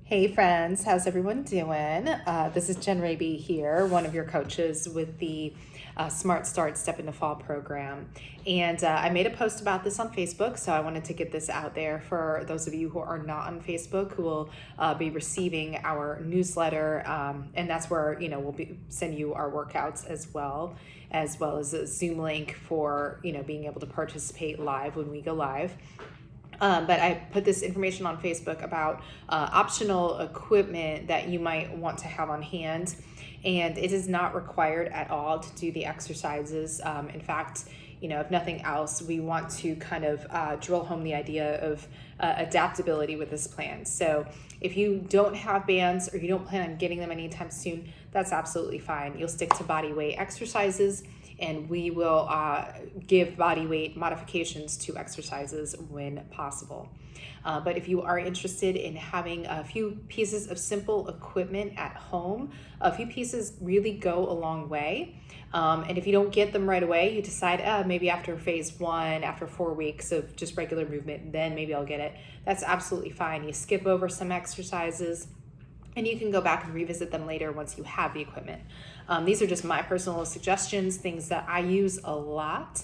Hey friends, how's everyone doing? This is Jen Raby here, one of your coaches with the Smart Start Step into Fall program. And I made a post about this on Facebook, so I wanted to get this out there for those of you who are not on Facebook, who will be receiving our newsletter. And that's where, we'll send you our workouts as well as a Zoom link for, being able to participate live when we go live. But I put this information on Facebook about optional equipment that you might want to have on hand. And it is not required at all to do the exercises. In fact, if nothing else, we want to kind of drill home the idea of adaptability with this plan. So if you don't have bands or you don't plan on getting them anytime soon, that's absolutely fine. You'll stick to body weight exercises, and we will give body weight modifications to exercises when possible. But if you are interested in having a few pieces of simple equipment at home, a few pieces really go a long way. And if you don't get them right away, you decide, maybe after phase 1, after 4 weeks of just regular movement, then maybe I'll get it. That's absolutely fine. You skip over some exercises, and you can go back and revisit them later once you have the equipment. These are just my personal suggestions, things that I use a lot.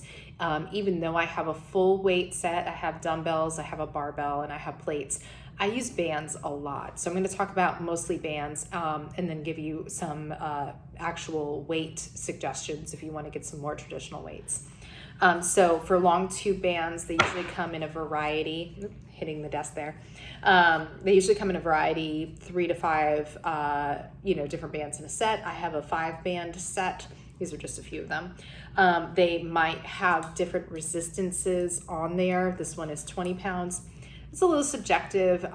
Even though I have a full weight set, I have dumbbells, I have a barbell, and I have plates, I use bands a lot. So I'm going to talk about mostly bands and then give you some actual weight suggestions if you want to get some more traditional weights. So for long tube bands, they usually come in a variety, hitting the desk there. They usually come in a variety, 3 to 5, different bands in a set. I have a 5-band set. These are just a few of them. They might have different resistances on there. This one is 20 pounds. It's a little subjective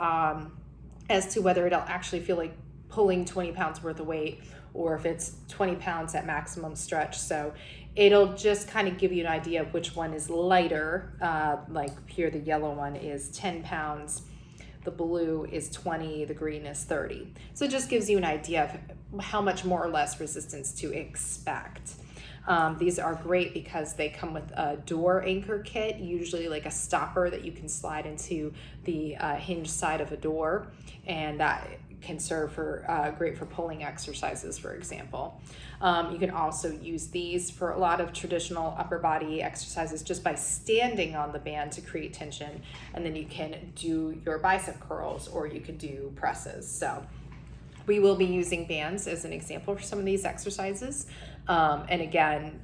as to whether it'll actually feel like pulling 20 pounds worth of weight or if it's 20 pounds at maximum stretch. So it'll just kind of give you an idea of which one is lighter. Like here, the yellow one is 10 pounds. The blue is 20, the green is 30. So it just gives you an idea of how much more or less resistance to expect. These are great because they come with a door anchor kit, usually like a stopper that you can slide into the hinge side of a door, and that can serve for great for pulling exercises, for example. You can also use these for a lot of traditional upper body exercises just by standing on the band to create tension, and then you can do your bicep curls or you can do presses. So we will be using bands as an example for some of these exercises. And again,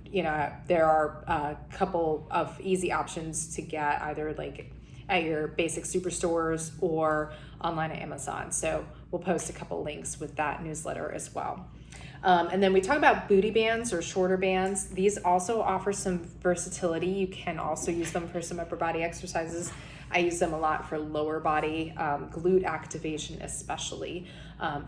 there are a couple of easy options to get either like at your basic superstores or online at Amazon. So we'll post a couple links with that newsletter as well. And then we talk about booty bands or shorter bands. These also offer some versatility. You can also use them for some upper body exercises. I use them a lot for lower body, glute activation especially.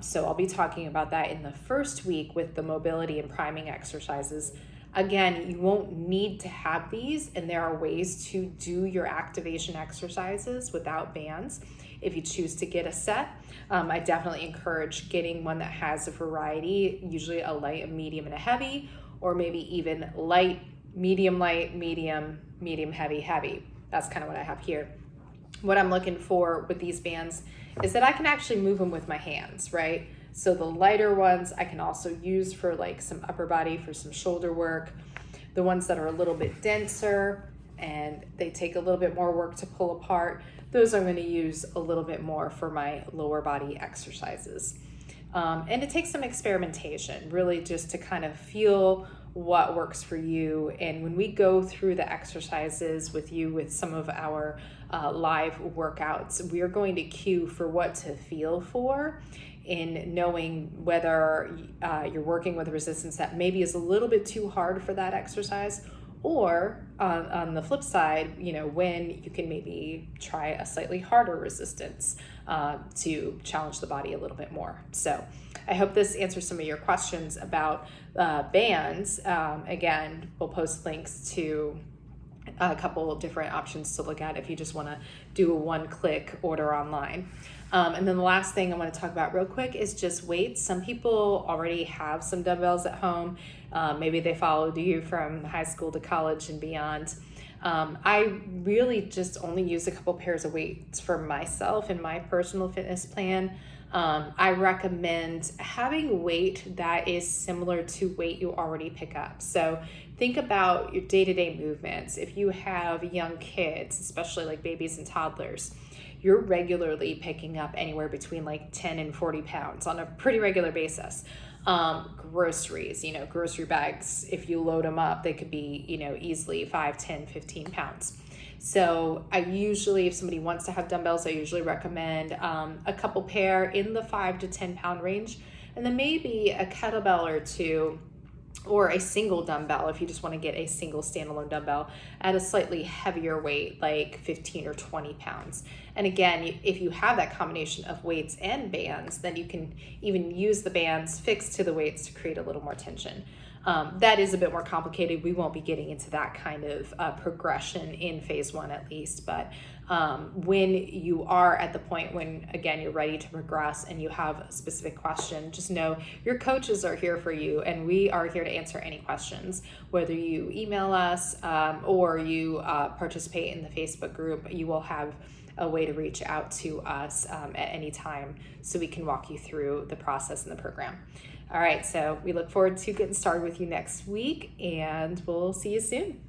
So I'll be talking about that in the first week with the mobility and priming exercises. Again, you won't need to have these, and there are ways to do your activation exercises without bands if you choose to get a set. I definitely encourage getting one that has a variety, usually a light, a medium, and a heavy, or maybe even light, medium, heavy, heavy. That's kind of what I have here. What I'm looking for with these bands is that I can actually move them with my hands, right? So the lighter ones I can also use for like some upper body, for some shoulder work. The ones that are a little bit denser and they take a little bit more work to pull apart, those I'm going to use a little bit more for my lower body exercises. And it takes some experimentation, really, just to kind of feel what works for you. And when we go through the exercises with you with some of our live workouts, we are going to cue for what to feel for in knowing whether you're working with a resistance that maybe is a little bit too hard for that exercise, or on the flip side, when you can maybe try a slightly harder resistance to challenge the body a little bit more. So I hope this answers some of your questions about bands. Again, we'll post links to a couple of different options to look at if you just want to do a one-click order online. And then the last thing I want to talk about real quick is just weights. Some people already have some dumbbells at home. Maybe they followed you from high school to college and beyond. I really just only use a couple pairs of weights for myself in my personal fitness plan. I recommend having weight that is similar to weight you already pick up. So think about your day-to-day movements. If you have young kids, especially like babies and toddlers, you're regularly picking up anywhere between like 10 and 40 pounds on a pretty regular basis. Groceries, grocery bags, if you load them up, they could be, easily 5, 10, 15 pounds. So I usually, if somebody wants to have dumbbells, I usually recommend a couple pair in the 5 to 10 pound range, and then maybe a kettlebell or two, or a single dumbbell if you just want to get a single standalone dumbbell at a slightly heavier weight, like 15 or 20 pounds. And again, if you have that combination of weights and bands, then you can even use the bands fixed to the weights to create a little more tension. That is a bit more complicated. We won't be getting into that kind of progression in phase one at least, but when you are at the point when, again, you're ready to progress and you have a specific question, just know your coaches are here for you, and we are here to answer any questions. Whether you email us or you participate in the Facebook group, you will have a way to reach out to us at any time so we can walk you through the process and the program. All right, so we look forward to getting started with you next week, and we'll see you soon.